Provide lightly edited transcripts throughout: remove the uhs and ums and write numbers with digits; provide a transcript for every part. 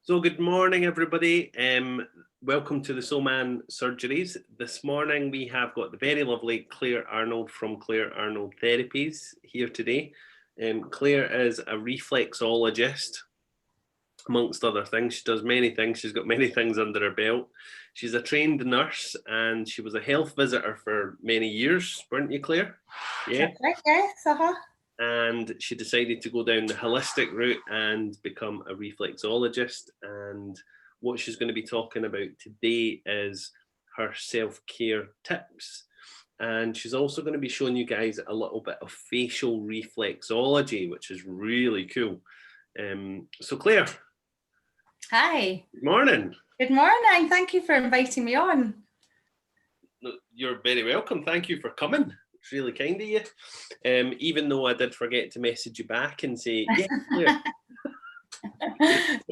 So good morning, everybody. Welcome to the Soul Man Surgeries. This morning we have got the very lovely Clare Arnold from Clare Arnold Therapies here today. Clare is a reflexologist, amongst other things. She does many things. She's got many things under her belt. She's a trained nurse and she was a health visitor for many years, weren't you, Clare? Yeah. Yes, And she decided to go down the holistic route and become a reflexologist. And what she's going to be talking about today is her self-care tips. And she's also going to be showing you guys a little bit of facial reflexology, which is really cool. So Clare. Hi. Good morning. Good morning. Thank you for inviting me on. You're very welcome. Thank you for coming. It's really kind of you. Even though I did forget to message you back and say, yeah, Clare.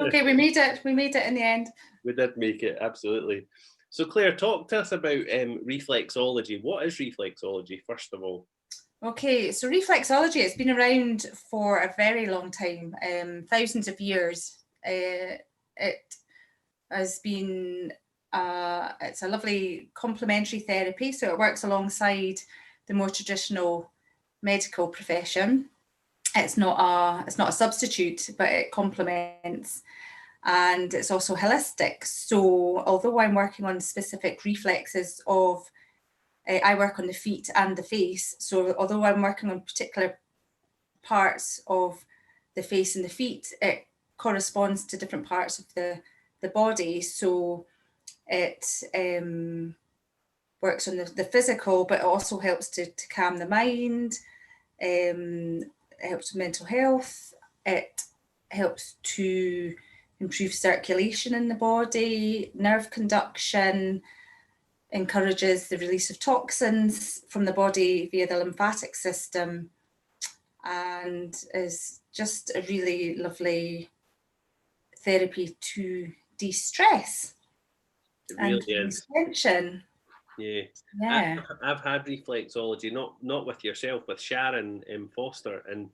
Okay, we made it. We made it in the end. We did make it, absolutely. So Clare, talk to us about reflexology. What is reflexology, first of all? Okay, so reflexology, it's been around for a very long time, thousands of years. It has been, it's a lovely complementary therapy, so it works alongside the more traditional medical profession. It's not a substitute, but it complements, and it's also holistic. So although I'm working on specific reflexes of, I work on the feet and the face. So although I'm working on particular parts of the face and the feet, it corresponds to different parts of the body. So it works on the physical, but it also helps to calm the mind. It helps with mental health. It helps to improve circulation in the body, nerve conduction, encourages the release of toxins from the body via the lymphatic system, and is just a really lovely therapy to de-stress. It really is. Tension. Yeah. I've had reflexology, not with yourself, with Sharon Foster, and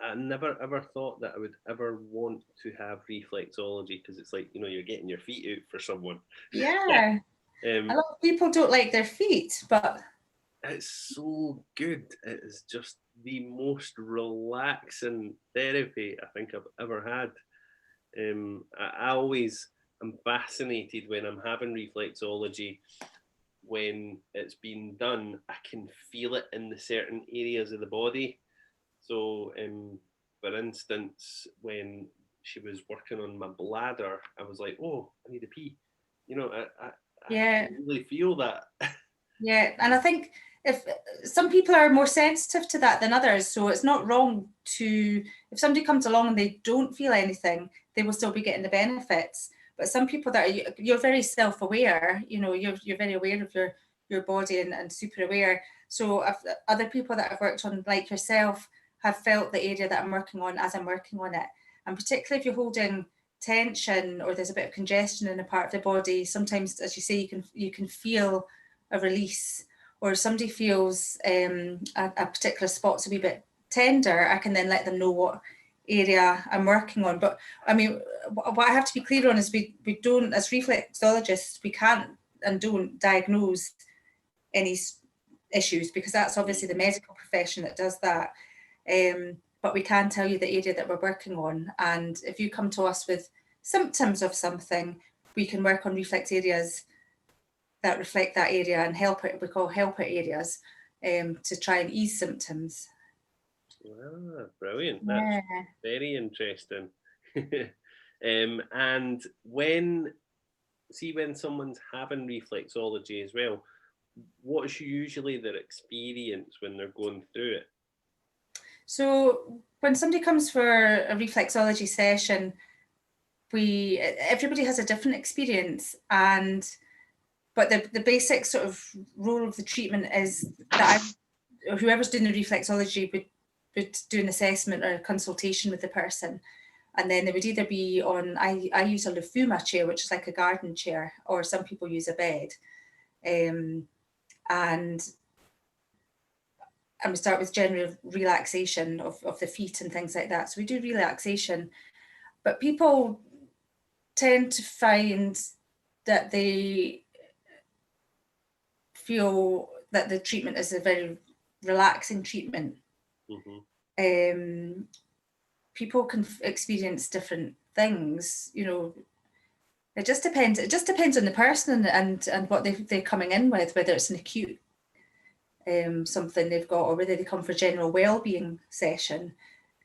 I never ever thought that I would ever want to have reflexology, because it's like, you're getting your feet out for someone. Yeah. A lot of people don't like their feet, but it's so good. It is just the most relaxing therapy I think I've ever had. I always am fascinated when I'm having reflexology. When it's been done, I can feel it in the certain areas of the body. So, for instance, when she was working on my bladder, I was like, oh, I need a pee. I really feel that. Yeah, and I think if some people are more sensitive to that than others, so it's not wrong to, if somebody comes along and they don't feel anything, they will still be getting the benefits. But some people you're very self-aware, you're very aware of your body and super aware. So other people that I've worked on, like yourself, have felt the area that I'm working on as I'm working on it. And particularly if you're holding tension or there's a bit of congestion in a part of the body, sometimes, as you say, you can feel a release, or if somebody feels a particular spot's a wee bit tender, I can then let them know what area I'm working on. But I mean, what I have to be clear on is we don't, as reflexologists, we can't and don't diagnose any issues, because that's obviously the medical profession that does that. But we can tell you the area that we're working on, and if you come to us with symptoms of something, we can work on reflex areas that reflect that area and help it. We call helper areas, to try and ease symptoms. Brilliant. That's very interesting. And when someone's having reflexology as well, what's usually their experience when they're going through it? So when somebody comes for a reflexology session, everybody has a different experience, but the basic sort of role of the treatment is that whoever's doing the reflexology would do an assessment or a consultation with the person, and then they would either be on, I use a Lufuma chair, which is like a garden chair, or some people use a bed, and we start with general relaxation of the feet and things like that. So we do relaxation, but people tend to find that they feel that the treatment is a very relaxing treatment. Mm-hmm. People can experience different things, you know. It just depends. It just depends on the person and what they're coming in with, whether it's an acute something they've got, or whether they come for general well-being session.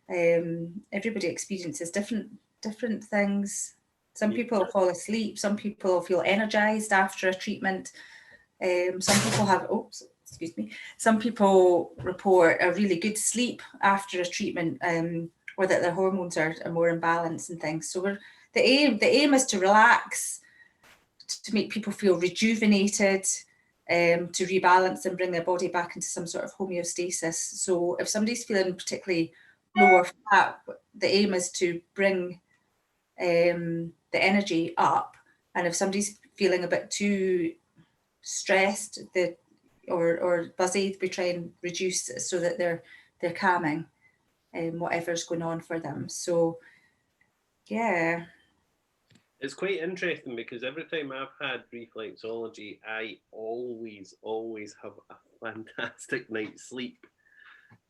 Everybody experiences different things. Some people will fall asleep. Some people will feel energized after a treatment. Some people have, some people report a really good sleep after a treatment, or that their hormones are more in balance and things. So the aim is to relax, to make people feel rejuvenated, to rebalance and bring their body back into some sort of homeostasis. So if somebody's feeling particularly low or fat, the aim is to bring the energy up. And if somebody's feeling a bit too stressed or buzzy, we try and reduce it so that they're calming whatever's going on for them. So yeah, it's quite interesting because every time I've had reflexology, I always have a fantastic night's sleep,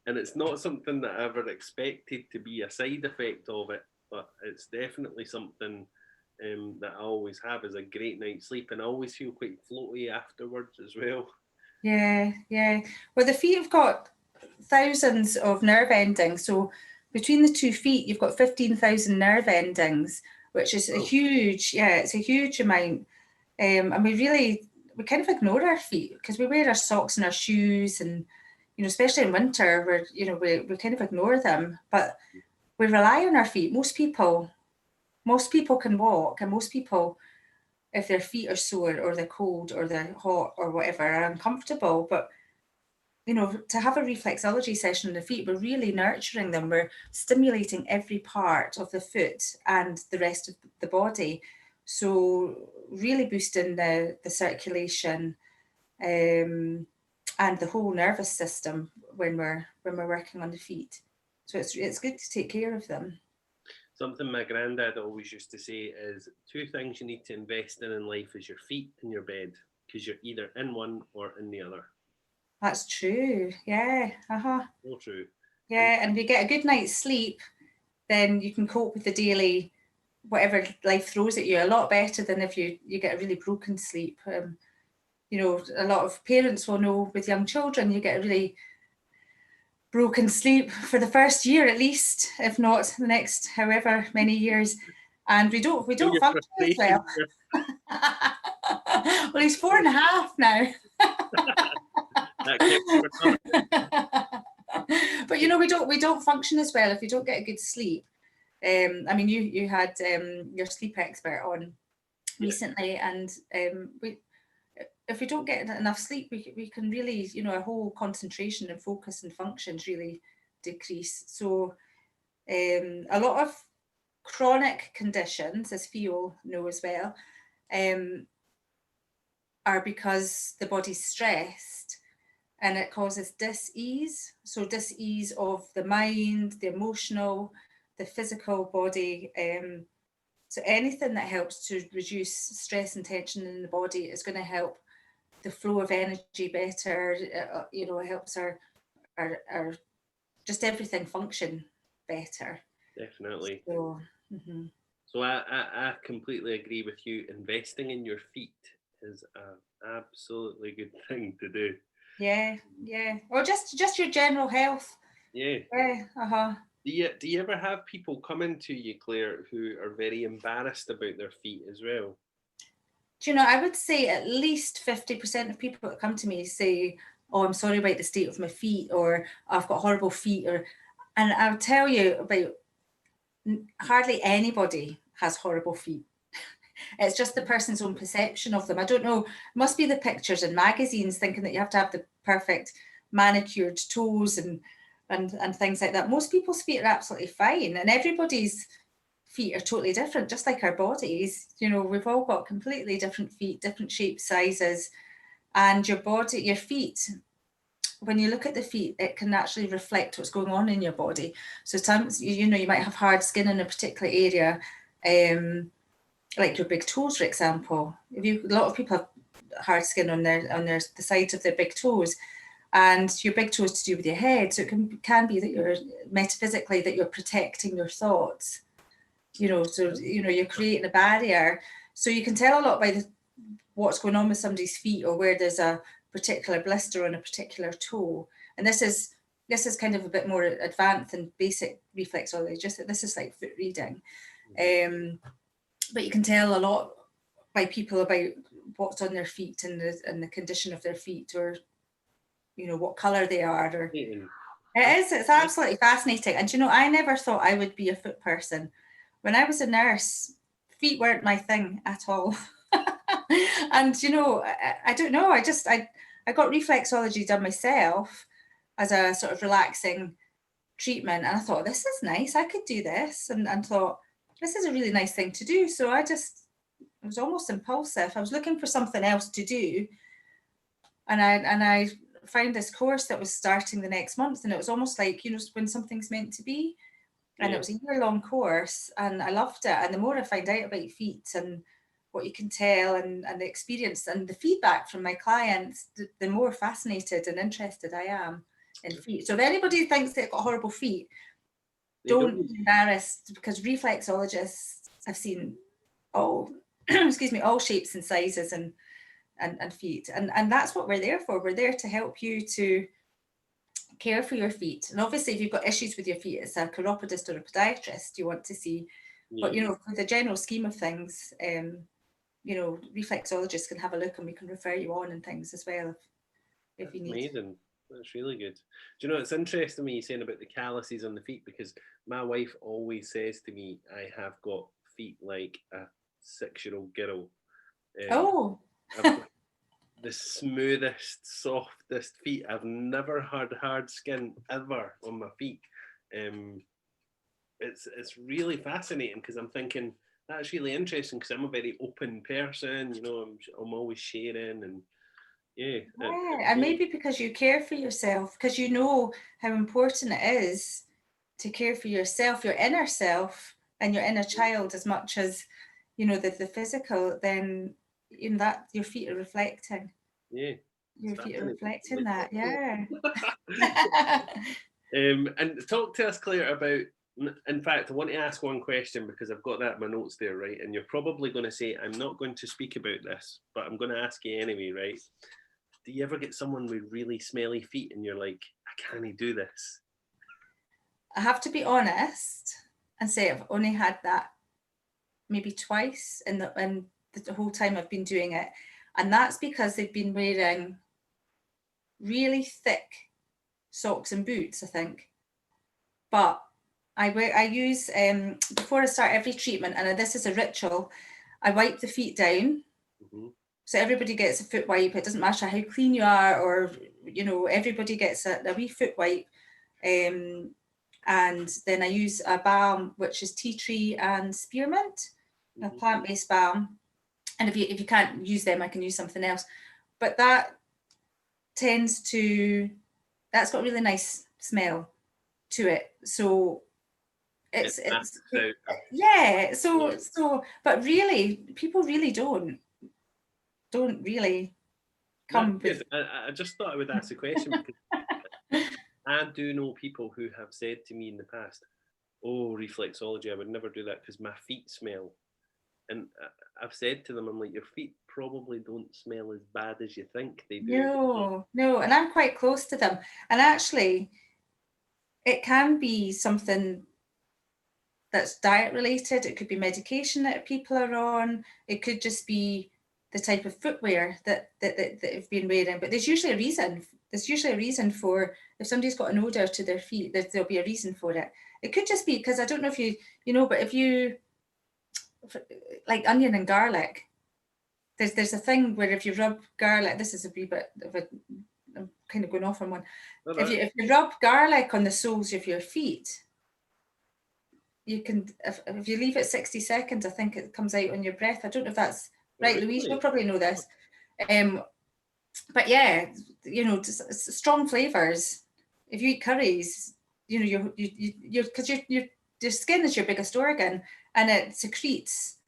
and it's not something that I ever expected to be a side effect of it, but it's definitely something that I always have, is a great night's sleep, and I always feel quite floaty afterwards as well. Yeah. Well, the feet have got thousands of nerve endings. So between the 2 feet, you've got 15,000 nerve endings, which is a huge, it's a huge amount. And we kind of ignore our feet because we wear our socks and our shoes, and, you know, especially in winter, where, you know, we kind of ignore them, but we rely on our feet. Most people can walk, and most people, if their feet are sore or they're cold or they're hot or whatever, are uncomfortable. But, you know, to have a reflexology session on the feet, we're really nurturing them. We're stimulating every part of the foot and the rest of the body. So really boosting the circulation and the whole nervous system when we're working on the feet. So it's good to take care of them. Something my granddad always used to say is 2 things you need to invest in life is your feet and your bed, because you're either in one or in the other. That's true. Yeah. So true. Yeah, and if you get a good night's sleep, then you can cope with the daily whatever life throws at you a lot better than if you get a really broken sleep. You know, a lot of parents will know with young children, you get a really broken sleep for the first year at least, if not the next however many years, and we don't function as well. Well, he's 4.5 now. But you know, we don't function as well if you don't get a good sleep. I mean, you had your sleep expert on recently, and if we don't get enough sleep, we can really, you know, our whole concentration and focus and functions really decrease. So a lot of chronic conditions, as Theo knows well, are because the body's stressed and it causes dis-ease. So dis-ease of the mind, the emotional, the physical body. So anything that helps to reduce stress and tension in the body is going to help the flow of energy better. You know, it helps our just everything function better. Definitely. So, so I completely agree with you. Investing in your feet is an absolutely good thing to do. Yeah. Or just your general health. Yeah. Yeah. Do you ever have people coming to you, Claire, who are very embarrassed about their feet as well? Do you know, I would say at least 50% of people that come to me say, "Oh, I'm sorry about the state of my feet," or "I've got horrible feet," and I'll tell you about hardly anybody has horrible feet. It's just the person's own perception of them. I don't know, it must be the pictures in magazines thinking that you have to have the perfect manicured toes and things like that. Most people's feet are absolutely fine, and everybody's feet are totally different, just like our bodies. You know, we've all got completely different feet, different shapes, sizes, and your feet, when you look at the feet, it can actually reflect what's going on in your body. So sometimes, you know, you might have hard skin in a particular area, like your big toes, for example. A lot of people have hard skin on the sides of their big toes, and your big toe is to do with your head. So it can be that you're metaphysically that you're protecting your thoughts. So you're creating a barrier. So you can tell a lot by what's going on with somebody's feet, or where there's a particular blister on a particular toe. And this is kind of a bit more advanced than basic reflexology. This is like foot reading. But you can tell a lot by people about what's on their feet and the condition of their feet, or what color they are. Or it's absolutely fascinating. And I never thought I would be a foot person. When I was a nurse, feet weren't my thing at all. And I don't know, I got reflexology done myself as a sort of relaxing treatment, and I thought, this is nice, I could do this, and thought, this is a really nice thing to do. So it was almost impulsive. I was looking for something else to do, and I found this course that was starting the next month, and it was almost like, when something's meant to be. And it was a year-long course, and I loved it. And the more I find out about feet and what you can tell, and the experience and the feedback from my clients, the more fascinated and interested I am in feet. So if anybody thinks they've got horrible feet, don't be embarrassed, because reflexologists have seen all all shapes and sizes and feet, and that's what we're there for. We're there to help you to care for your feet. And obviously, if you've got issues with your feet, it's a chiropodist or a podiatrist you want to see. But for the general scheme of things, reflexologists can have a look, and we can refer you on and things as well if you need. Amazing. That's really good. Do you know, it's interesting when you're saying about the calluses on the feet, because my wife always says to me, I have got feet like a 6-year-old girl. I've got the smoothest, softest feet. I've never had hard skin ever on my feet. It's really fascinating, because I'm thinking, that's really interesting, because I'm a very open person. I'm always sharing, and and maybe because you care for yourself, because you know how important it is to care for yourself, your inner self and your inner child, as much as the physical. Then that your feet are reflecting. Your feet are reflecting that. And talk to us, Claire, about, in fact, I want to ask one question, because I've got that in my notes there, right? And you're probably going to say, I'm not going to speak about this, but I'm going to ask you anyway, right? Do you ever get someone with really smelly feet and you're like, I can't do this? I have to be honest and say I've only had that maybe twice in the whole time I've been doing it. And that's because they've been wearing really thick socks and boots, I think. But I use, before I start every treatment, and this is a ritual, I wipe the feet down. So everybody gets a foot wipe. It doesn't matter how clean you are, or, everybody gets a wee foot wipe. And then I use a balm, which is tea tree and spearmint, a plant-based balm. And if you can't use them, I can use something else. But that's got a really nice smell to it. So but really, people really don't really come with... I just thought I would ask a question, because I do know people who have said to me in the past, oh, reflexology, I would never do that because my feet smell. And I've said to them, I'm like, your feet probably don't smell as bad as you think they do. No, and I'm quite close to them. And actually, it can be something that's diet related. It could be medication that people are on. It could just be the type of footwear that have been wearing. But there's usually a reason. There's usually a reason for, if somebody's got an odor to their feet, there'll be a reason for it. It could just be because, I don't know if you know, but if you, like onion and garlic, there's a thing where if you rub garlic, this is a wee bit of a, I'm kind of going off on one. If you rub garlic on the soles of your feet, you can, if you leave it 60 seconds, I think it comes out on your breath. I don't know if that's right, Louise, you'll probably know this. But yeah, strong flavors. If you eat curries, because your skin is your biggest organ, and it secretes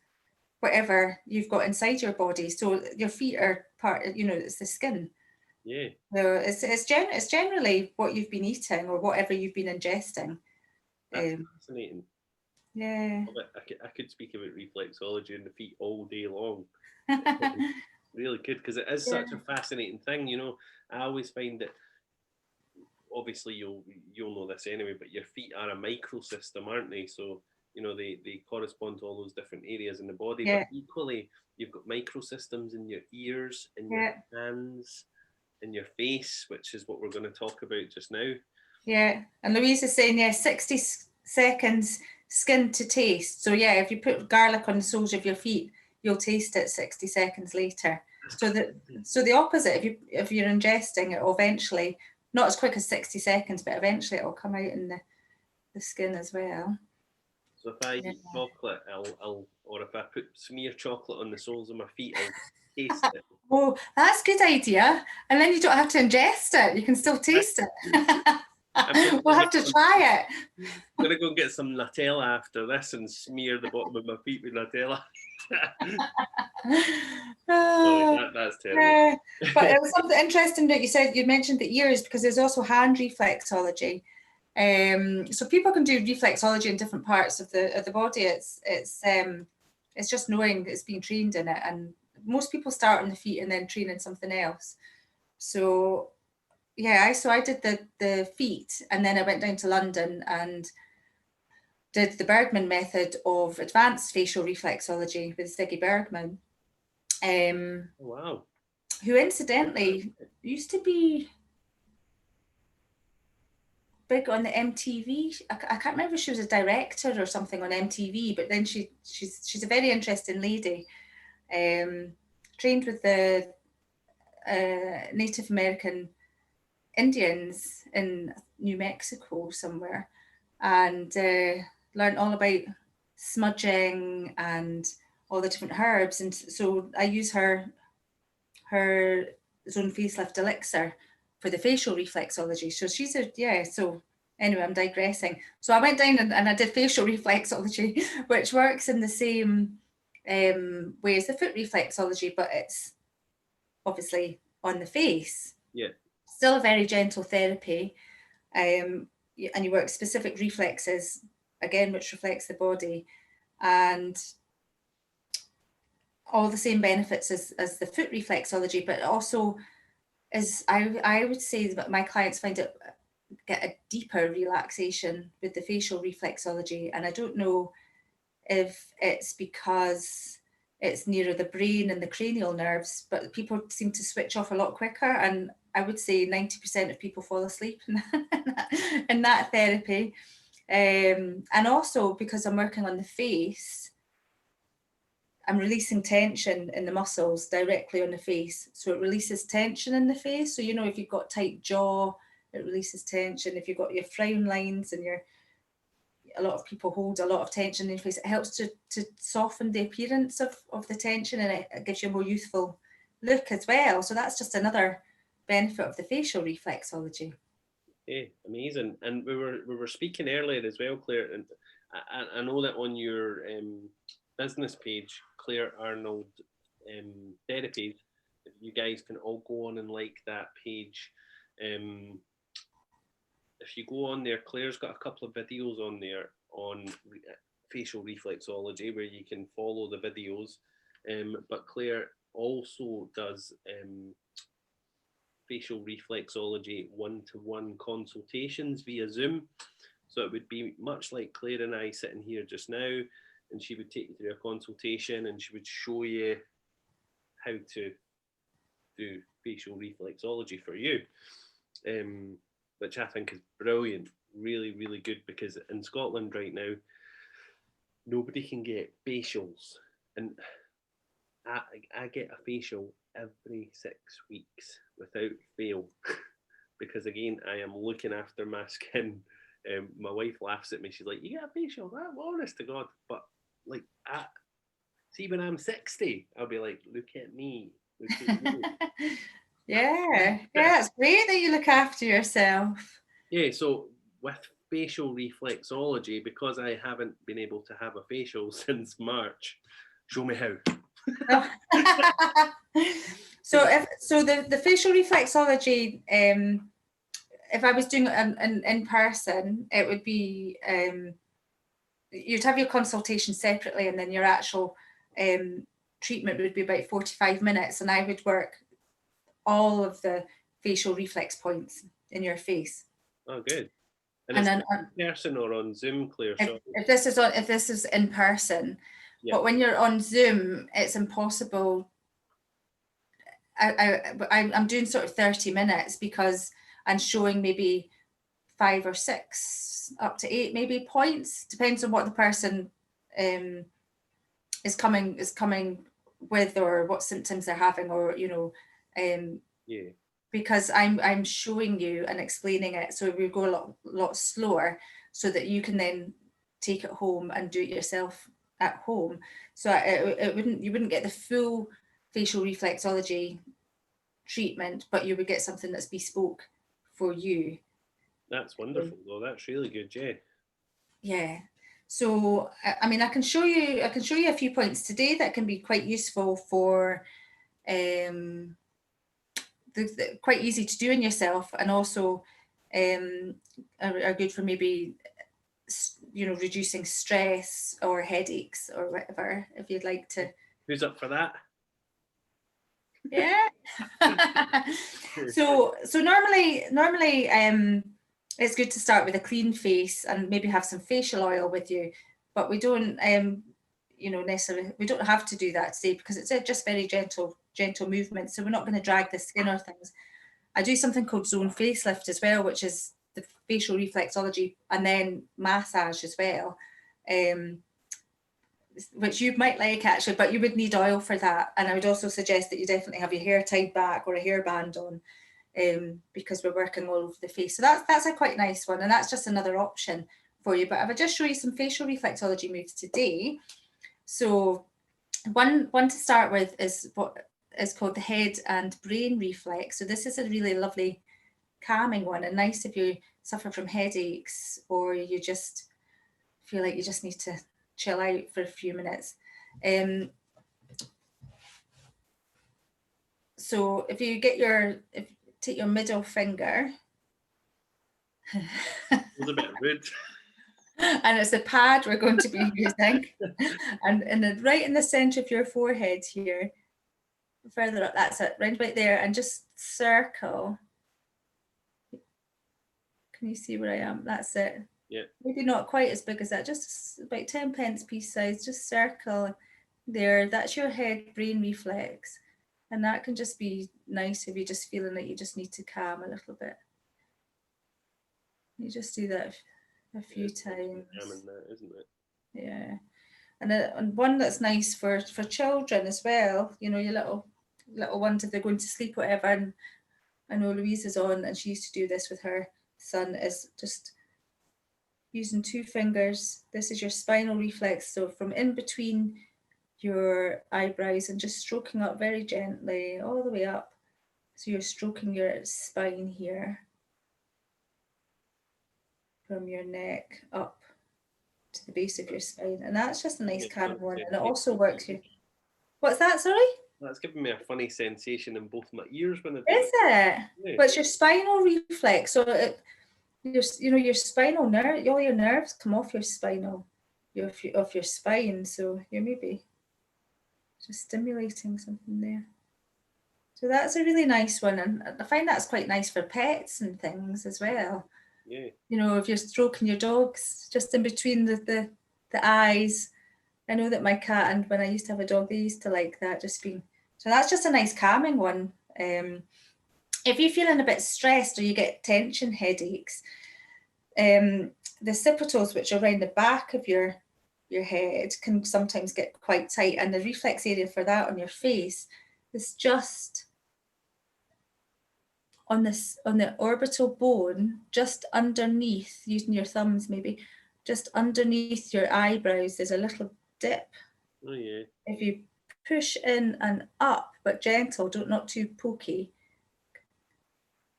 whatever you've got inside your body. So your feet are part, it's the skin. Yeah. So it's generally what you've been eating or whatever you've been ingesting. That's fascinating. Yeah. I could speak about reflexology in the feet all day long. Really good, because it is such a fascinating thing. I always find that, obviously you'll know this anyway, but your feet are a microsystem, aren't they? So they correspond to all those different areas in the body, Yeah. but equally you've got microsystems in your ears, in your hands, in your face, which is what we're going to talk about just now. Yeah, and Louise is saying 60 seconds skin to taste. So yeah, if you put garlic on the soles of your feet, you'll taste it 60 seconds later. So the opposite, if you're ingesting it, eventually, not as quick as 60 seconds, but eventually it'll come out in the skin as well. So if I eat chocolate, or if I put smear chocolate on the soles of my feet, I'll taste it. Oh, that's a good idea. And then you don't have to ingest it. You can still taste it. We'll have to try it. I'm going to go and get some Nutella after this and smear the bottom of my feet with Nutella. That's terrible. But it was something interesting that you mentioned the ears, because there's also hand reflexology. So people can do reflexology in different parts of the body. It's just knowing it's being trained in it, and most people start on the feet and then train in something else. So yeah, I did the feet, and then I went down to London and did the Bergman method of advanced facial reflexology with Ziggy Bergman. Wow. Who incidentally used to be big on the MTV. I can't remember if she was a director or something on MTV, but then she's a very interesting lady. Trained with the Native American Indians in New Mexico somewhere, and learned all about smudging and all the different herbs. And so I use her zone facelift elixir for the facial reflexology. So so anyway, I'm digressing. So I went down and I did facial reflexology, which works in the same way as the foot reflexology, but it's obviously on the face. Yeah. Still a very gentle therapy. And you work specific reflexes, again, which reflects the body, and all the same benefits as the foot reflexology, but also I would say that my clients find it get a deeper relaxation with the facial reflexology. And I don't know if it's because it's nearer the brain and the cranial nerves, but people seem to switch off a lot quicker. And I would say 90% of people fall asleep in that therapy. And also because I'm working on the face, I'm releasing tension in the muscles directly on the face. So it releases tension in the face. So, if you've got tight jaw, it releases tension. If you've got your frown lines and a lot of people hold a lot of tension in your face, it helps to soften the appearance of the tension, and it gives you a more youthful look as well. So that's just another benefit of the facial reflexology. Yeah, amazing. And we were speaking earlier as well, Claire, and I know that on your business page, Clare Arnold Therapies, you guys can all go on and like that page. If you go on there, Claire's got a couple of videos on there on facial reflexology where you can follow the videos. But Clare also does facial reflexology one-to-one consultations via Zoom. So it would be much like Claire and I sitting here just now, and she would take you through a consultation and she would show you how to do facial reflexology for you, which I think is brilliant, really, really good, because in Scotland right now, nobody can get facials. And I get a facial every 6 weeks without fail, because again, I am looking after my skin. My wife laughs at me. She's like, "You get a facial?" I'm honest to God, but like, see, when I'm 60, I'll be like, "Look at me, look at me." Yeah, it's great that you look after yourself. Yeah, so with facial reflexology, because I haven't been able to have a facial since March, Show me how. So the facial reflexology, if I was doing it in person, it would be you'd have your consultation separately, and then your actual treatment would be about 45 minutes, and I would work all of the facial reflex points in your face. Oh, good. And And it's then in person or on Zoom, Claire? if this is in person, Yeah. but when you're on Zoom, it's impossible. I'm doing sort of 30 minutes because I'm showing maybe 5 or 6 up to 8 maybe points, depends on what the person is coming with, or what symptoms they're having, or Yeah. because I'm showing you and explaining it, so we go a lot slower, so that you can then take it home and do it yourself at home. So you wouldn't get the full facial reflexology treatment, but you would get something that's bespoke for you. That's wonderful, though. That's really good, yeah. Yeah. So I mean, I can show you a few points today that can be quite useful for quite easy to do in yourself, and also are good for maybe reducing stress or headaches or whatever, if you'd like to. Who's up for that? Yeah. so normally it's good to start with a clean face and maybe have some facial oil with you, but we don't necessarily, we don't have to do that today, because it's just very gentle movement, so we're not going to drag the skin or things. I do something called zone facelift as well, which is the facial reflexology and then massage as well, which you might like actually, but you would need oil for that. And I would also suggest that you definitely have your hair tied back or a hairband on, because we're working all over the face. So that's a quite nice one, and that's just another option for you. But I would just show you some facial reflexology moves today. So one to start with is what is called the head and brain reflex. So this is a really lovely calming one, and nice if you suffer from headaches or you just feel like you just need to chill out for a few minutes. So if you take your middle finger, It's a bit rude. and it's a pad we're going to be using, and right in the center of your forehead here, further up, that's it, right about there, and just circle. Can you see where I am? That's it. Yeah. Maybe not quite as big as that, just about 10 pence piece size, just circle there. That's your head brain reflex. And that can just be nice if you're just feeling like you just need to calm a little bit. You just do that a few times. That, isn't it? Yeah. And one that's nice for children as well, your little ones, if they're going to sleep, whatever. And I know Louise is on, and she used to do this with her son, is just using 2 fingers. This is your spinal reflex. So from in between your eyebrows and just stroking up very gently all the way up. So you're stroking your spine here, from your neck up to the base of your spine. And that's just a nice calm one. And it also works you. What's that, sorry? That's giving me a funny sensation in both my ears when I do it. Is it? Yeah. But it's your spinal reflex. So your spinal nerve, all your nerves come off your off your spine. So you're maybe just stimulating something there. So that's a really nice one, and I find that's quite nice for pets and things as well. Yeah. If you're stroking your dogs just in between the eyes. I know that my cat, and when I used to have a dog, they used to like that, so that's just a nice calming one. If you're feeling a bit stressed or you get tension headaches, the occipitals, which are around the back of your head, can sometimes get quite tight, and the reflex area for that on your face is just on the orbital bone, just underneath, using your thumbs maybe, just underneath your eyebrows, there's a little dip. Oh yeah. If you push in and up, but gentle, not too pokey,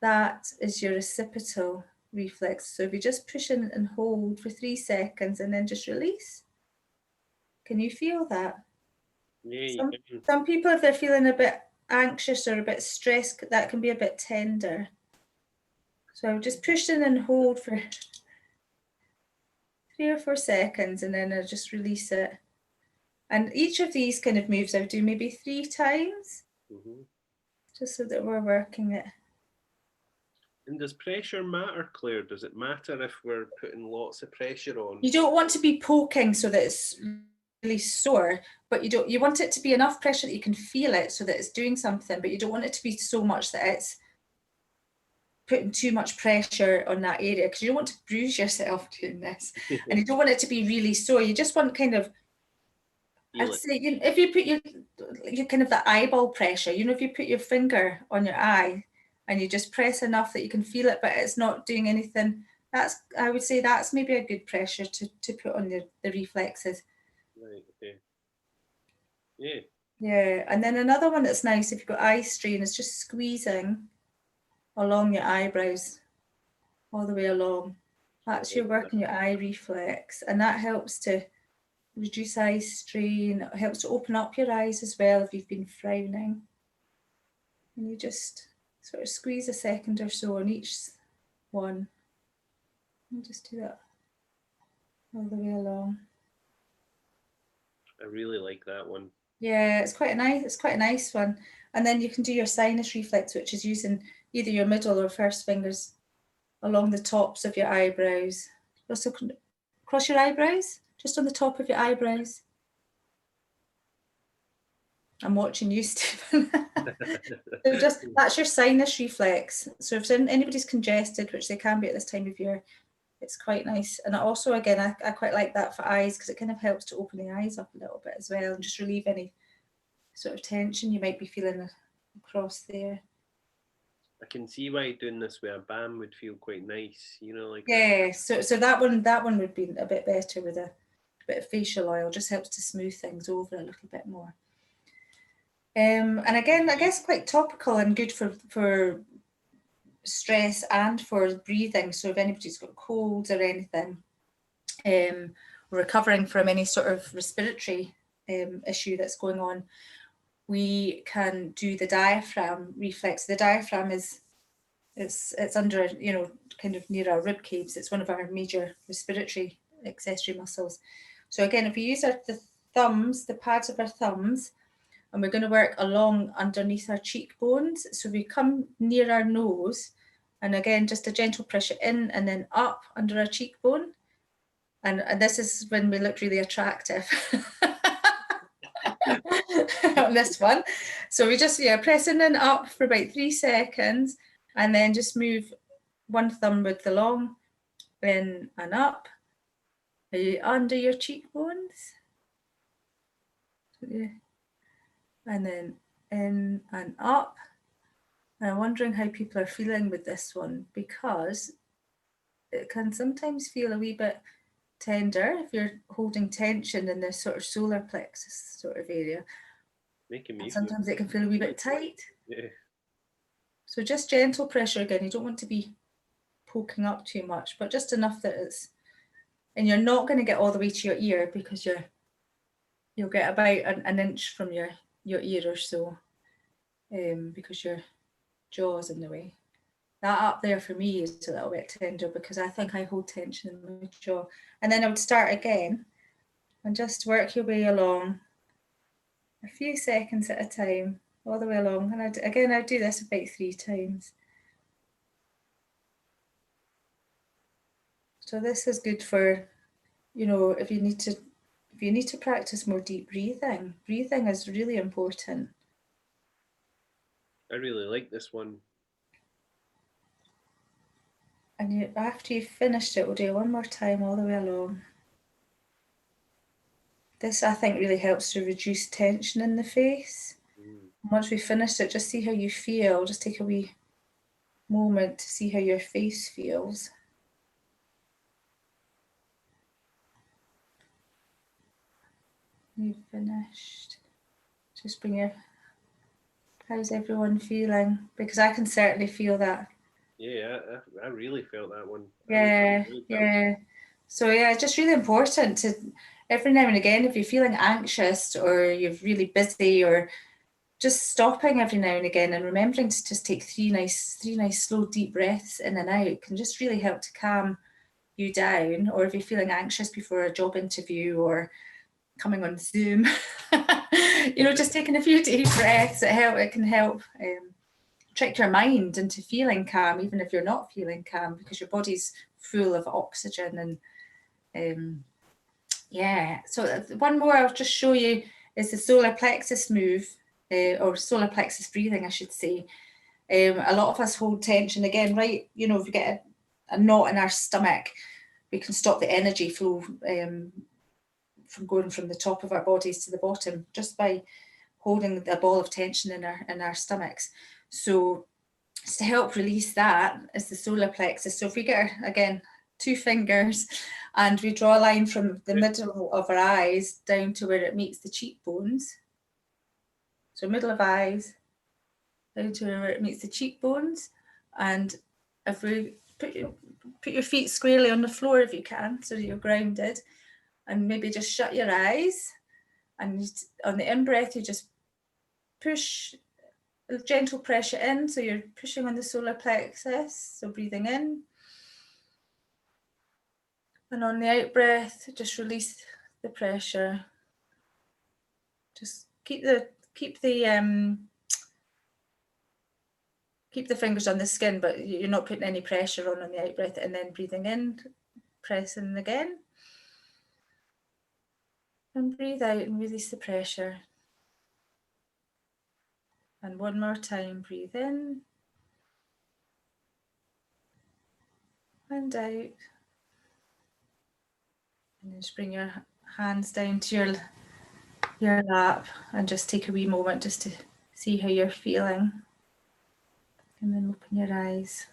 that is your occipital reflex. So if you just push in and hold for 3 seconds and then just release. Can you feel that? Yeah, you Some, can. some people, if they're feeling a bit anxious or a bit stressed, that can be a bit tender. So I'll just push in and hold for 3 or 4 seconds, and then I'll just release it. And each of these kind of moves I'll do maybe 3 times, just so that we're working it. And does pressure matter, Claire? Does it matter if we're putting lots of pressure on? You don't want to be poking so that it's really sore, but you want it to be enough pressure that you can feel it so that it's doing something, but you don't want it to be so much that it's putting too much pressure on that area, because you don't want to bruise yourself doing this. And you don't want it to be really sore. You just want kind of, I'd say, if you put your kind of the eyeball pressure, if you put your finger on your eye and you just press enough that you can feel it, but it's not doing anything, I would say that's maybe a good pressure to put on the reflexes. Right, okay. Yeah. Yeah, and then another one that's nice if you've got eye strain is just squeezing along your eyebrows, all the way along. That's your working your eye reflex, and that helps to reduce eye strain. It helps to open up your eyes as well if you've been frowning. And you just sort of squeeze a second or so on each one. And just do that all the way along. I really like that one. Yeah, it's quite a nice one. And then you can do your sinus reflex, which is using either your middle or first fingers along the tops of your eyebrows. Also cross your eyebrows, just on the top of your eyebrows. I'm watching you, Stephen. So that's your sinus reflex. So if anybody's congested, which they can be at this time of year, it's quite nice. And also, again, I quite like that for eyes, because it kind of helps to open the eyes up a little bit as well, and just relieve any sort of tension you might be feeling across there. I can see why doing this with a balm would feel quite nice, like yeah. So that one would be a bit better with a bit of facial oil. Just helps to smooth things over a little bit more. And again, I guess quite topical and good for stress and for breathing. So if anybody's got colds or anything, recovering from any sort of respiratory issue that's going on, we can do the diaphragm reflex. The diaphragm it's under, kind of near our rib caves. It's one of our major respiratory accessory muscles. So again, if we use the thumbs, the pads of our thumbs, and we're going to work along underneath our cheekbones. So we come near our nose, and again, just a gentle pressure in and then up under our cheekbone. And this is when we look really attractive on this one. So we just, press in and up for about 3 seconds, and then just move one thumb with the long, in and up. Are you under your cheekbones? Yeah. And then in and up. And I'm wondering how people are feeling with this one, because it can sometimes feel a wee bit tender if you're holding tension in the sort of solar plexus sort of area. Making me and sometimes it can feel a wee bit tight. Yeah. So just gentle pressure again. You don't want to be poking up too much, but just enough that it's, and you're not going to get all the way to your ear, because you'll get about an inch from your ear or so, because your jaw's in the way. That up there for me is a little bit tender, because I think I hold tension in my jaw. And then I would start again and just work your way along a few seconds at a time, all the way along. And I'd do this about 3 times. So this is good for, if you need to practice more deep breathing. Breathing is really important. I really like this one. And after you've finished it, we'll do it one more time all the way along. This, I think, really helps to reduce tension in the face. Once we've finished it, just see how you feel. Just take a wee moment to see how your face feels. You've finished. Just how's everyone feeling? Because I can certainly feel that. Yeah, I really felt that one. Yeah. So yeah, it's just really important to, every now and again, if you're feeling anxious or you're really busy, or just stopping every now and again and remembering to just take three nice slow deep breaths in and out can just really help to calm you down. Or if you're feeling anxious before a job interview or coming on Zoom, just taking a few deep breaths, it can help trick your mind into feeling calm, even if you're not feeling calm, because your body's full of oxygen. And so one more I'll just show you is the solar plexus move, or solar plexus breathing, I should say. A lot of us hold tension again, right? If we get a knot in our stomach, we can stop the energy flow from going from the top of our bodies to the bottom just by holding a ball of tension in our stomachs. So to help release that is the solar plexus. So if we get again 2 fingers and we draw a line from the middle of our eyes down to where it meets the cheekbones. So middle of eyes down to where it meets the cheekbones, and if we put your feet squarely on the floor if you can, so that you're grounded, and maybe just shut your eyes, and on the in-breath you just push a gentle pressure in, so you're pushing on the solar plexus, so breathing in, and on the out-breath just release the pressure. Just keep the fingers on the skin, but you're not putting any pressure on the out-breath, and then breathing in, pressing again, and breathe out and release the pressure. And one more time, breathe in and out, and then just bring your hands down to your lap and just take a wee moment just to see how you're feeling, and then open your eyes.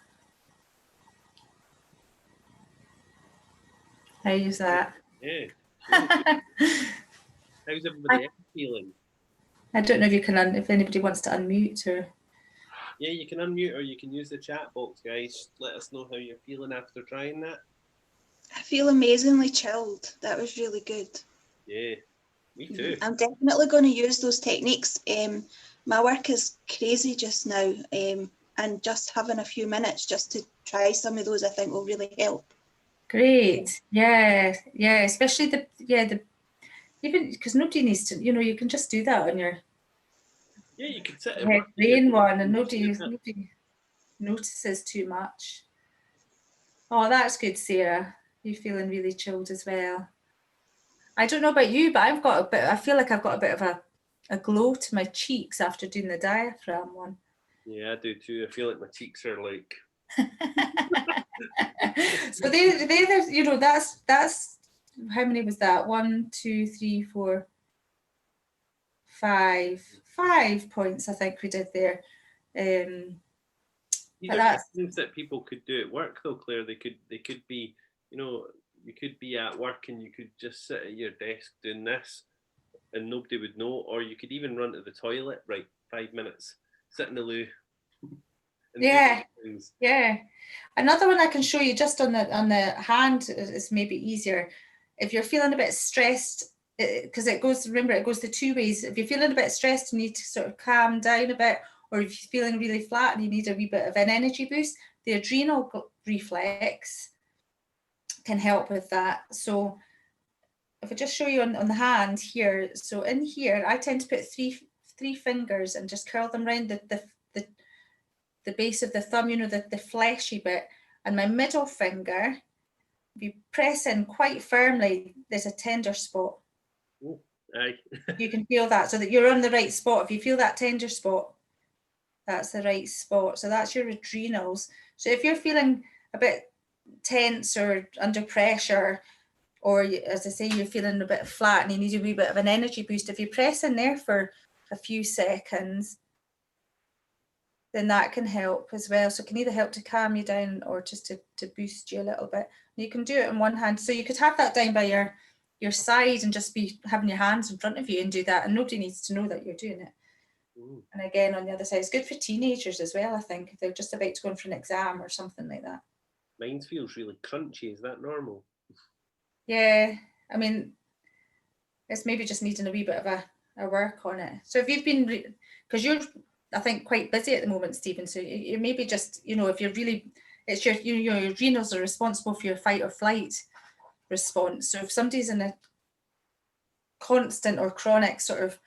How's that? Yeah. How's everybody else feeling? I don't know if anybody wants to unmute or. Yeah, you can unmute or you can use the chat box, guys. Let us know how you're feeling after trying that. I feel amazingly chilled. That was really good. Yeah, me too. I'm definitely going to use those techniques. My work is crazy just now, and just having a few minutes just to try some of those, I think, will really help. Great. Yeah, especially even because nobody needs to, you can just do that on your you could sit head brain one, and nobody notices too much. Oh, that's good, Sarah. You're feeling really chilled as well. I don't know about you, but I feel like I've got a bit of a glow to my cheeks after doing the diaphragm one. Yeah, I do too. I feel like my cheeks are like. So that's how many was that? 1, 2, 3, 4, 5 points I think we did there. These are things that people could do at work though, Claire. They could be, you could be at work and you could just sit at your desk doing this and nobody would know, or you could even run to the toilet, right, 5 minutes, sit in the loo. Yeah. Another one I can show you just on the hand is maybe easier. If you're feeling a bit stressed, because it goes the 2 ways. If you're feeling a bit stressed, you need to sort of calm down a bit, or if you're feeling really flat and you need a wee bit of an energy boost, the adrenal reflex can help with that. So if I just show you on the hand here, so in here, I tend to put three fingers and just curl them around the base of the thumb, the fleshy bit, and my middle finger, if you press in quite firmly, there's a tender spot. Oh, aye. You can feel that, so that you're on the right spot. If you feel that tender spot, that's the right spot. So that's your adrenals. So if you're feeling a bit tense or under pressure, or as I say, you're feeling a bit flat and you need a wee bit of an energy boost, if you press in there for a few seconds, then that can help as well. So it can either help to calm you down or just to boost you a little bit. And you can do it in one hand. So you could have that down by your side and just be having your hands in front of you and do that, and nobody needs to know that you're doing it. And again, on the other side, it's good for teenagers as well, I think, if they're just about to go in for an exam or something like that. Mine feels really crunchy. Is that normal? Yeah, I mean, it's maybe just needing a wee bit of a work on it. So if you've been, because you're, I think, quite busy at the moment, Stephen, so you maybe just, if you're really, it's your adrenals are responsible for your fight or flight response. So if somebody's in a constant or chronic sort of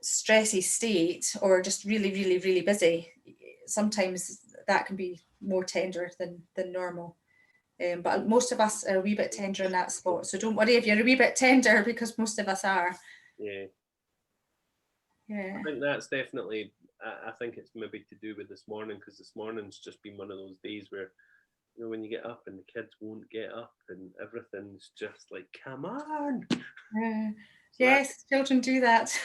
stressy state, or just really, really, really busy, sometimes that can be more tender than normal. But most of us are a wee bit tender in that spot. So don't worry if you're a wee bit tender, because most of us are. Yeah. Yeah. I think that's definitely, I think it's maybe to do with this morning, because this morning's just been one of those days where, when you get up and the kids won't get up and everything's just like, come on. So yes, children do that.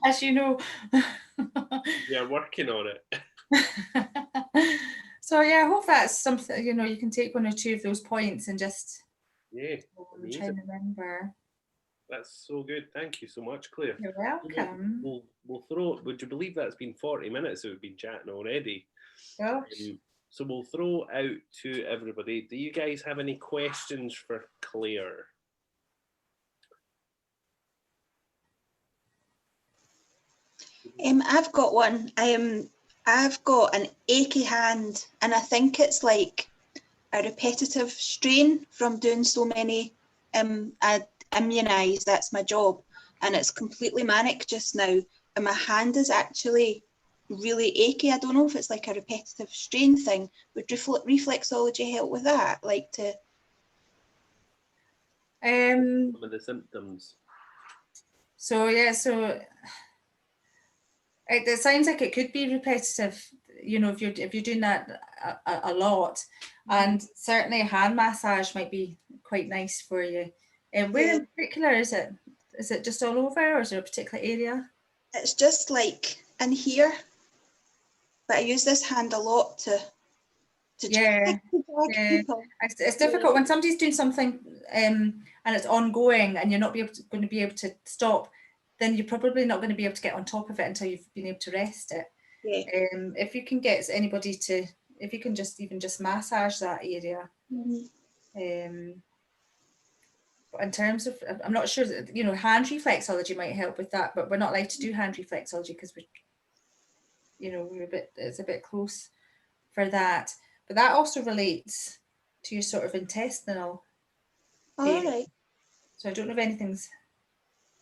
As you know. Yeah, working on it. So yeah, I hope that's something, you can take one or two of those points and just try and remember. That's so good. Thank you so much, Claire. You're welcome. We'll throw, would you believe that's been 40 minutes that we've been chatting already? Gosh. So we'll throw out to everybody. Do you guys have any questions for Claire? I've got one. I've got an achy hand, and I think it's like a repetitive strain from doing so many immunise. That's my job, and it's completely manic just now. And my hand is actually really achy. I don't know if it's like a repetitive strain thing. Would reflexology help with that? Like to some of the symptoms. So yeah, so it sounds like it could be repetitive, if you're doing that a lot, and certainly a hand massage might be quite nice for you. Where in particular is it? Is it just all over, or is there a particular area? It's just like in here, but I use this hand a lot to drag people. It's difficult when somebody's doing something and it's ongoing and you're not going to be able to stop. Then you're probably not going to be able to get on top of it until you've been able to rest it. Yeah. If you can get anybody to, if you can just massage that area. But in terms of, I'm not sure that, hand reflexology might help with that, but we're not allowed to do hand reflexology because it's a bit close for that. But that also relates to your sort of intestinal area. Right. So I don't know if anything's,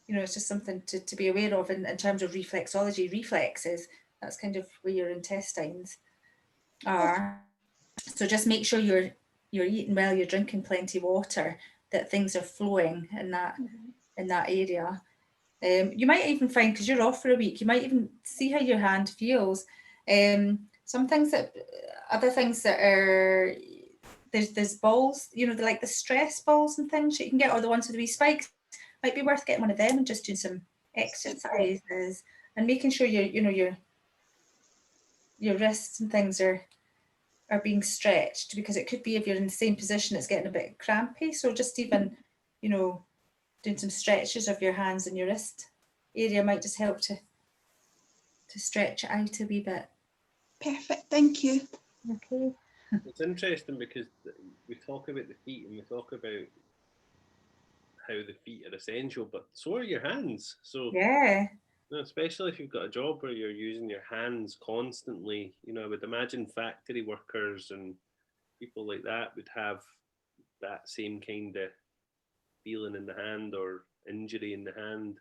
it's just something to be aware of in terms of reflexology. Reflexes, that's kind of where your intestines are. So just make sure you're eating well, you're drinking plenty of water, that things are flowing in that area. You might even find, because you're off for a week, you might even see how your hand feels. Some things other things that are, there's balls, like the stress balls and things that you can get, or the ones with the wee spikes. Might be worth getting one of them and just doing some exercises and making sure your wrists and things are being stretched, because it could be, if you're in the same position, it's getting a bit crampy. So just even, doing some stretches of your hands and your wrist area might just help to stretch it out a wee bit. Perfect, thank you. Okay. It's interesting because we talk about the feet and we talk about how the feet are essential, but so are your hands. So yeah, especially if you've got a job where you're using your hands constantly, I would imagine factory workers and people like that would have that same kind of feeling in the hand or injury in the hand.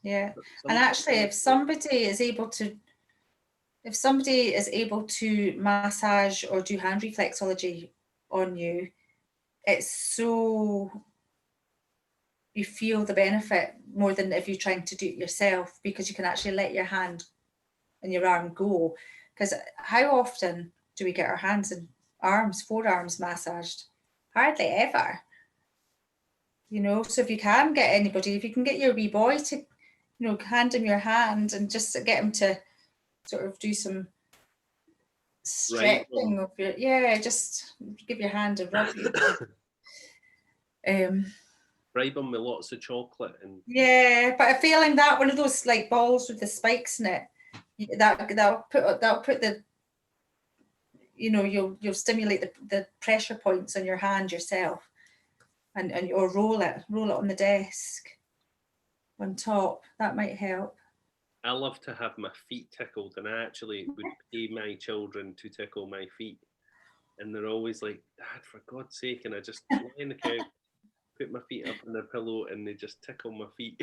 Yeah, and actually, if somebody is able to massage or do hand reflexology on you, it's so, you feel the benefit more than if you're trying to do it yourself, because you can actually let your hand and your arm go. Because how often do we get our hands and arms, forearms massaged? Hardly ever. So if you can get anybody, if you can get your wee boy to, hand him your hand and just get him to sort of do some stretching of your, just give your hand a rub. Bribe them with lots of chocolate and but a feeling that one of those like balls with the spikes in it, that'll put the, you'll stimulate the pressure points on your hand yourself. and or roll it on the desk on top. That might help. I love to have my feet tickled, and I actually would pay my children to tickle my feet. And they're always like, Dad, for God's sake. And I just lie on the couch, put my feet up on their pillow, and they just tickle my feet.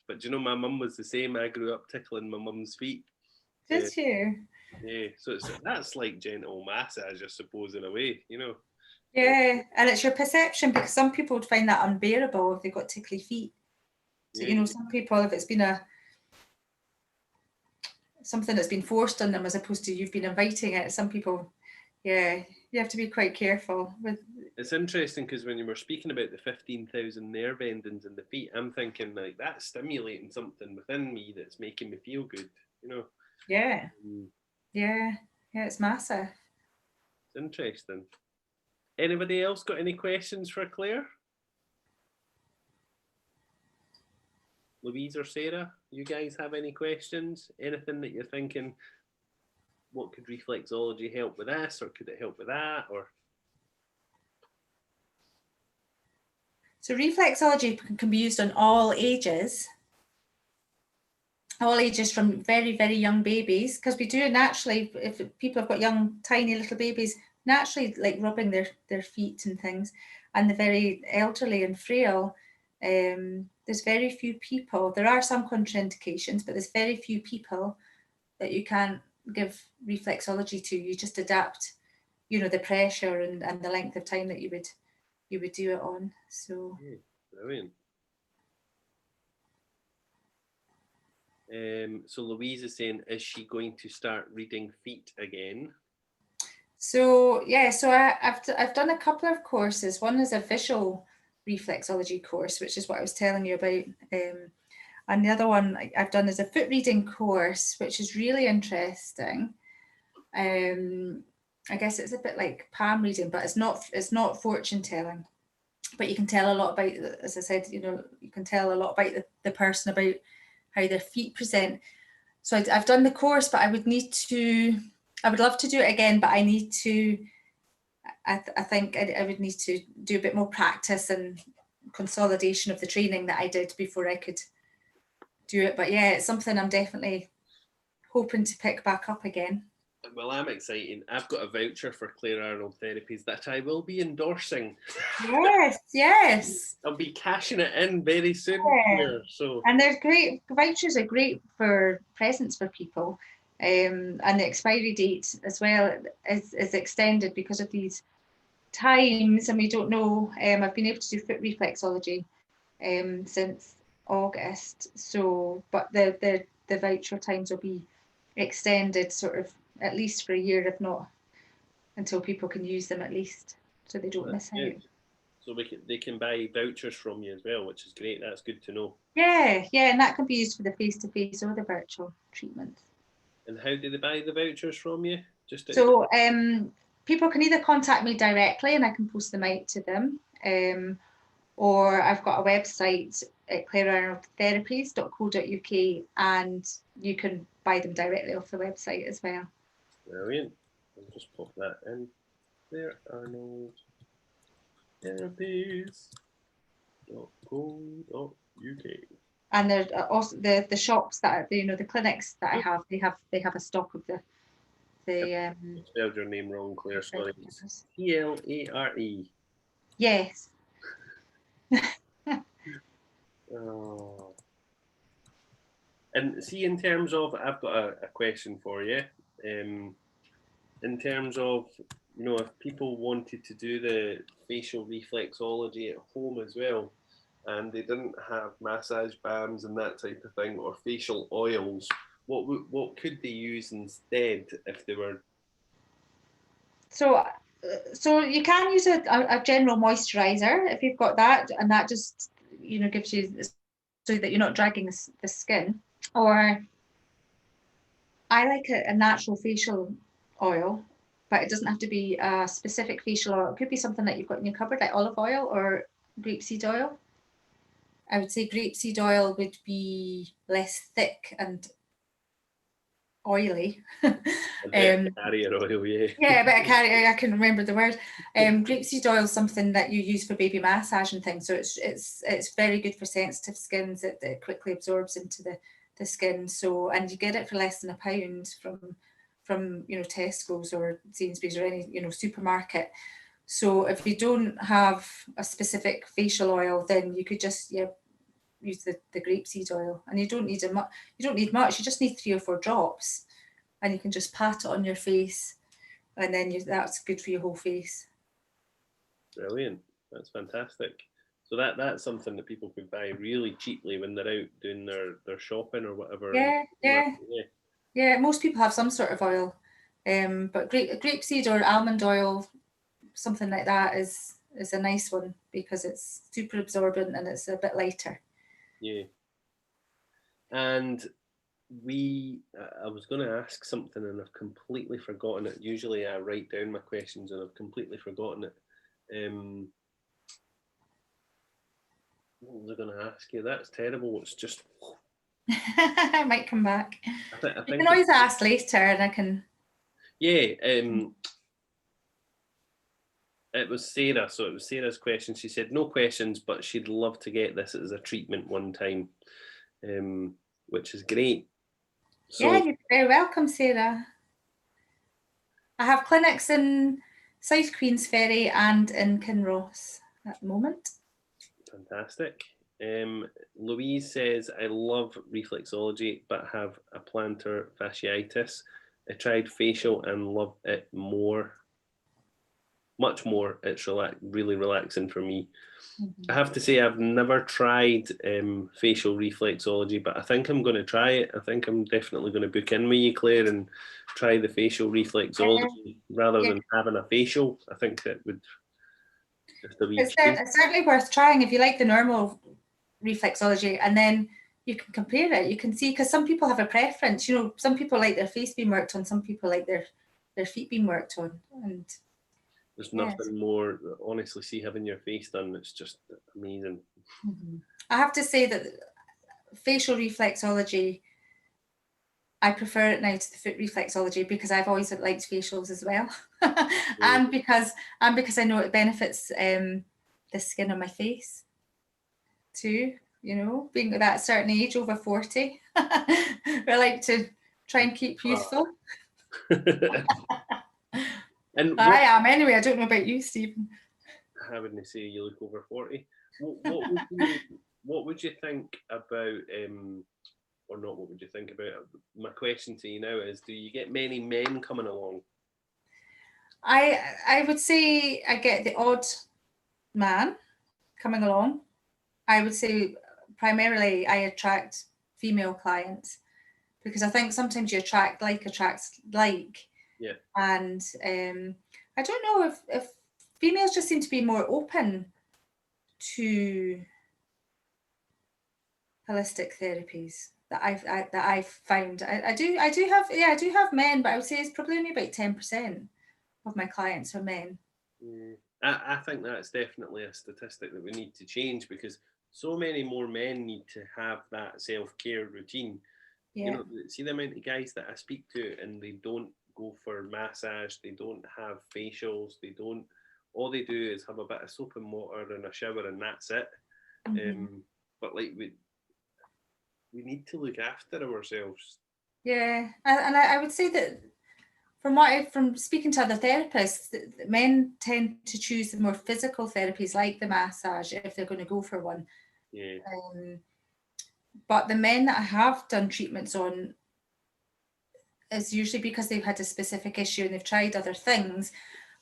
But you know, my mum was the same. I grew up tickling my mum's feet. Did you? Yeah, so that's like gentle massage, I suppose, in a way, you know. Yeah, and it's your perception, because some people would find that unbearable if they've got tickly feet. So, Yeah. you know, some people, if it's been something that's been forced on them as opposed to you've been inviting it, some people, yeah, you have to be quite careful with. It's interesting because when you were speaking about the 15,000 nerve endings in the feet, I'm thinking like that's stimulating something within me that's making me feel good, you know. Yeah. Yeah, it's massive. It's interesting. Anybody else got any questions for Claire? Louise or Sarah, you guys have any questions? Anything that you're thinking, what could reflexology help with this, or could it help with that, or? So reflexology can be used on all ages from very, very young babies, because we do naturally, if people have got young, tiny little babies, naturally like rubbing their feet and things, and the very elderly and frail. There's very few people, there are some contraindications, but there's very few people that you can't give reflexology to. You just adapt, you know, the pressure and the length of time that you would do it on. So brilliant. So Louise is saying, is she going to start reading feet again? So yeah, so I've done a couple of courses. One is a visual reflexology course, which is what I was telling you about. And the other one I've done is a foot reading course, which is really interesting. I guess it's a bit like palm reading, but it's not fortune telling. But you can tell a lot about, as I said, you know, you can tell a lot about the person, about how their feet present. So I've done the course, but I would love to do it again, but I need to, I think I would need to do a bit more practice and consolidation of the training that I did before I could do it. But yeah, it's something I'm definitely hoping to pick back up again. Well, I'm excited. I've got a voucher for Clare Arnold therapies that I will be endorsing. Yes. I'll be cashing it in very soon. Yeah. Here, so. And they're great. Vouchers are great for presents for people. And the expiry date as well is extended because of these times, and we don't know. I've been able to do foot reflexology since August, so but the voucher times will be extended sort of at least for a year, if not until people can use them at least, so they don't miss out. So they can buy vouchers from you as well, which is great. That's good to know. Yeah, and that can be used for the face-to-face or the virtual treatments. And how do they buy the vouchers from you? So people can either contact me directly and I can post them out to them, or I've got a website at clarearnoldtherapies.co.uk, and you can buy them directly off the website as well. Brilliant. I'll just pop that in. Clare Arnold therapies.co.uk. And there's also the shops that are, you know, the clinics that I have, they have a stock of the spelled your name wrong, Claire. Sorry. Clare. Yes. Oh. And see, in terms of, I've got a question for you. In terms of, you know, if people wanted to do the facial reflexology at home as well, and they didn't have massage balms and that type of thing, or facial oils, what could they use instead if they were? So you can use a general moisturizer if you've got that, and that just, you know, gives you, so that you're not dragging the skin. Or I like a natural facial oil, but it doesn't have to be a specific facial oil. It could be something that you've got in your cupboard, like olive oil or grapeseed oil. I would say grapeseed oil would be less thick and oily. A bit of carrier oil, yeah. Yeah, a bit of carrier. I can remember the word. Grapeseed oil is something that you use for baby massage and things. So it's very good for sensitive skins. It quickly absorbs into the skin. So, and you get it for less than £1 from Tesco's or Sainsbury's or any supermarket. So if you don't have a specific facial oil, then you could just use the grapeseed oil, and you don't need much. You just need 3 or 4 drops, and you can just pat it on your face, and then that's good for your whole face. Brilliant. That's fantastic. So that's something that people could buy really cheaply when they're out doing their shopping or whatever. Yeah. Most people have some sort of oil, but grapeseed or almond oil, something like that is a nice one because it's super absorbent and it's a bit lighter. Yeah. And I was going to ask something and I've completely forgotten it. Usually I write down my questions and I've completely forgotten it. What was I going to ask you? That's terrible. It's just... I might come back. I think you can always ask later and I can... Yeah. It was Sarah. So it was Sarah's question. She said, no questions, but she'd love to get this as a treatment one time, which is great. So, yeah, you're very welcome, Sarah. I have clinics in South Queensferry and in Kinross at the moment. Fantastic. Louise says, I love reflexology, but have a plantar fasciitis. I tried facial and love it much more. It's really relaxing for me. Mm-hmm. I have to say I've never tried facial reflexology, but I think I'm going to try it. I think I'm definitely going to book in with you, Claire, and try the facial reflexology rather than having a facial. I think that would... It's certainly worth trying if you like the normal reflexology, and then you can compare it. You can see, because some people have a preference. Some people like their face being worked on, some people like their feet being worked on, and there's nothing more, honestly, see having your face done, it's just amazing. Mm-hmm. I have to say that facial reflexology, I prefer it now to the foot reflexology because I've always liked facials as well. and because I know it benefits the skin on my face too, being at that certain age, over 40. I like to try and keep youthful. And I am anyway. I don't know about you, Stephen. I wouldn't say you look over 40. What would you think about, or not what would you think about, my question to you now is, do you get many men coming along? I would say I get the odd man coming along. I would say primarily I attract female clients because I think sometimes you attract like attracts like. Yeah. And I don't know if females just seem to be more open to holistic therapies that I've found. I do have men, but I would say it's probably only about 10% of my clients are men. I think that's definitely a statistic that we need to change because so many more men need to have that self-care routine. Yeah. See the amount of guys that I speak to and they don't go for massage, they don't have facials, all they do is have a bit of soap and water and a shower and that's it. Mm-hmm. But like we need to look after ourselves. Yeah, and I would say that from speaking to other therapists, men tend to choose the more physical therapies like the massage if they're going to go for one. Yeah. But the men that I have done treatments on is usually because they've had a specific issue and they've tried other things,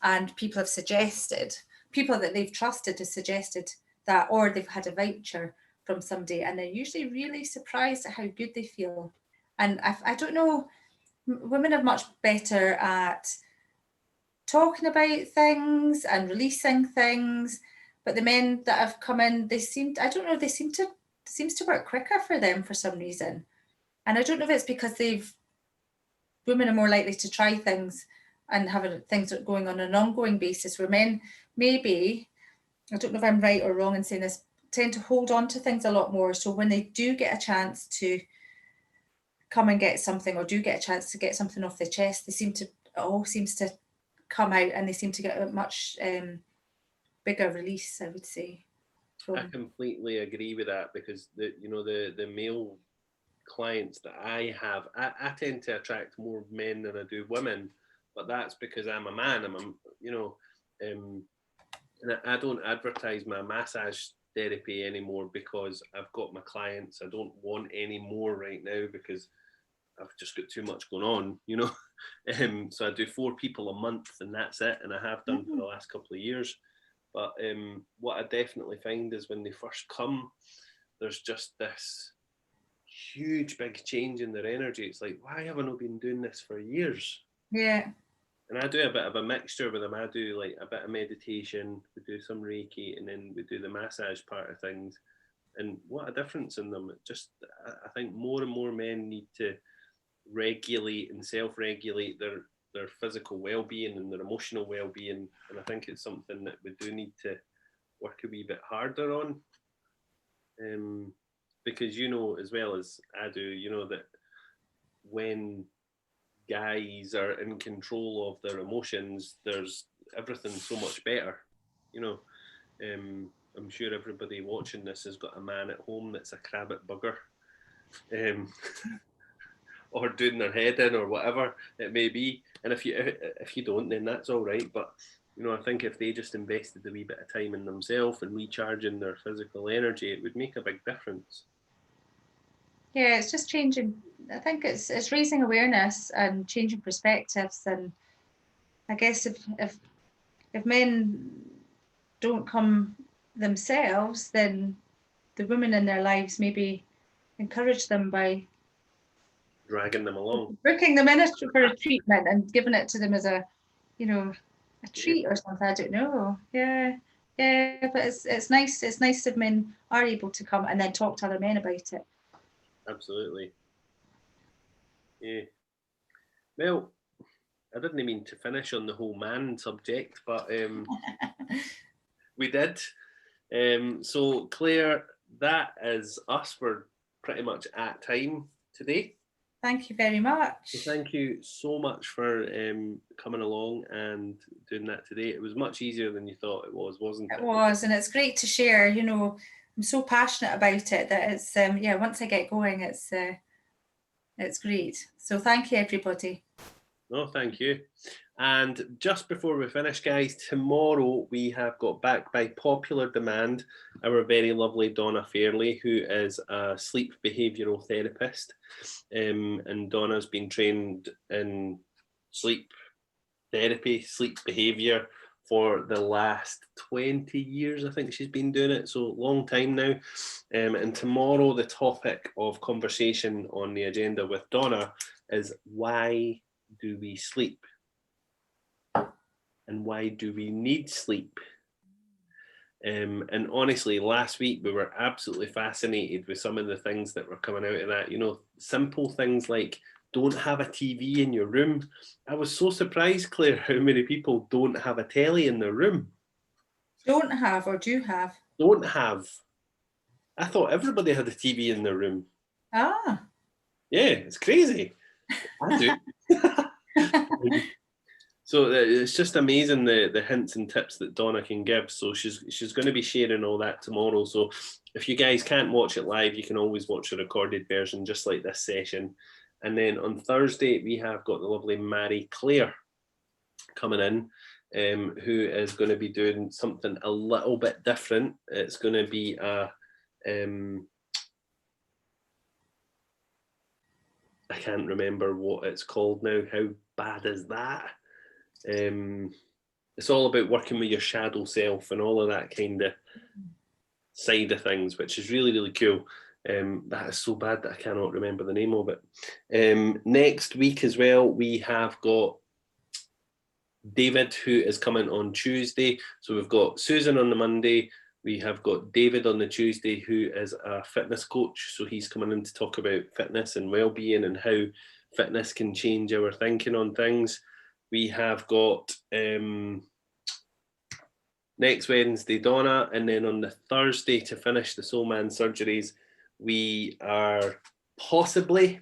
and people that they've trusted have suggested that, or they've had a voucher from somebody, and they're usually really surprised at how good they feel. And I don't know, women are much better at talking about things and releasing things, but the men that have come in, seems to work quicker for them for some reason. And I don't know if it's because women are more likely to try things and have things going on an ongoing basis, where men maybe, I don't know if I'm right or wrong in saying this, tend to hold on to things a lot more. So when they do get a chance to come and get something or do get a chance to get something off their chest, it all seems to come out, and they seem to get a much bigger release, I would say. I completely agree with that, because the male clients that I have, I tend to attract more men than I do women, but that's because I'm a man. And I don't advertise my massage therapy anymore because I've got my clients. I don't want any more right now because I've just got too much going on. So I do 4 people a month, and that's it, and I have done for the last couple of years. But what I definitely find is when they first come, there's just this huge big change in their energy. It's like, why have I not been doing this for years? Yeah. And I do a bit of a mixture with them. I do like a bit of meditation, we do some Reiki, and then we do the massage part of things. And what a difference in them. I think more and more men need to regulate and self-regulate their physical well-being and their emotional well-being. And I think it's something that we do need to work a wee bit harder on. Because as well as I do, that when guys are in control of their emotions, there's everything so much better. I'm sure everybody watching this has got a man at home that's a crabbit bugger, or doing their head in, or whatever it may be. And if you don't, then that's all right. But I think if they just invested a wee bit of time in themselves and recharging their physical energy, it would make a big difference. Yeah, it's just changing. I think it's raising awareness and changing perspectives. And I guess if men don't come themselves, then the women in their lives maybe encourage them by dragging them along, booking them in for a treatment and giving it to them as a treat or something. I don't know. Yeah, but it's nice. It's nice if men are able to come and then talk to other men about it. Absolutely. Yeah. Well, I didn't mean to finish on the whole man subject, but we did. So Claire, that is us. We're pretty much at time today. Thank you very much. So thank you so much for coming along and doing that today. It was much easier than you thought it was, wasn't it? It was, and it's great to share. I'm so passionate about it that it's once I get going, it's great. So thank you, everybody. No, thank you. And just before we finish, guys, tomorrow we have got, back by popular demand, our very lovely Donna Fairley, who is a sleep behavioural therapist. And Donna's been trained in sleep therapy, sleep behaviour for the last 20 years. I think she's been doing it, so long time now. And tomorrow the topic of conversation on the agenda with Donna is, why do we sleep? And why do we need sleep? And honestly, last week we were absolutely fascinated with some of the things that were coming out of that. Simple things like don't have a TV in your room. I was so surprised, Claire, how many people don't have a telly in their room. Don't have or do have? Don't have. I thought everybody had a TV in their room. Ah. Yeah, it's crazy. I do. So it's just amazing the hints and tips that Donna can give. So she's going to be sharing all that tomorrow. So if you guys can't watch it live, you can always watch a recorded version, just like this session. And then on Thursday, we have got the lovely Mary Clare coming in, who is going to be doing something a little bit different. It's going to be I can't remember what it's called now. How bad is that? It's all about working with your shadow self and all of that kind of side of things, which is really, really cool. That is so bad that I cannot remember the name of it. Next week as well, we have got David, who is coming on Tuesday. So we've got Susan on the Monday. We have got David on the Tuesday, who is a fitness coach. So he's coming in to talk about fitness and well-being and how fitness can change our thinking on things. We have got next Wednesday, Donna, and then on the Thursday to finish the Soul Man surgeries, we are possibly,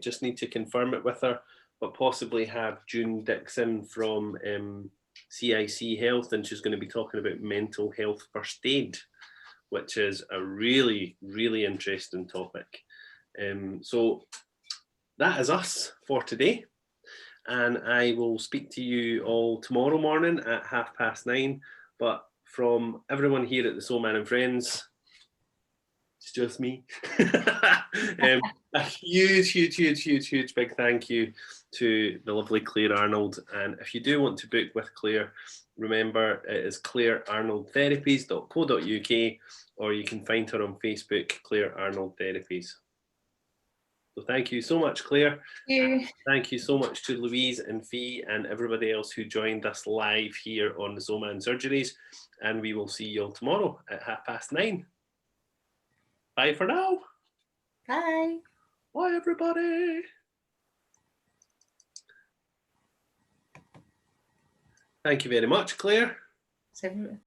just need to confirm it with her, but possibly have June Dixon from CIC Health, and she's going to be talking about mental health first aid, which is a really, really interesting topic. So that is us for today. And I will speak to you all tomorrow morning at 9:30. But from everyone here at the Soul Man and Friends, it's just me. A huge big thank you to the lovely Clare Arnold. And if you do want to book with Clare, remember it is clarearnoldtherapies.co.uk, or you can find her on Facebook, Clare Arnold Therapies. So thank you so much, Clare. Thank you so much to Louise and Fee and everybody else who joined us live here on the Soul Man Surgeries. And we will see you all tomorrow at 9:30. Bye for now. Bye. Bye, everybody. Thank you very much, Clare.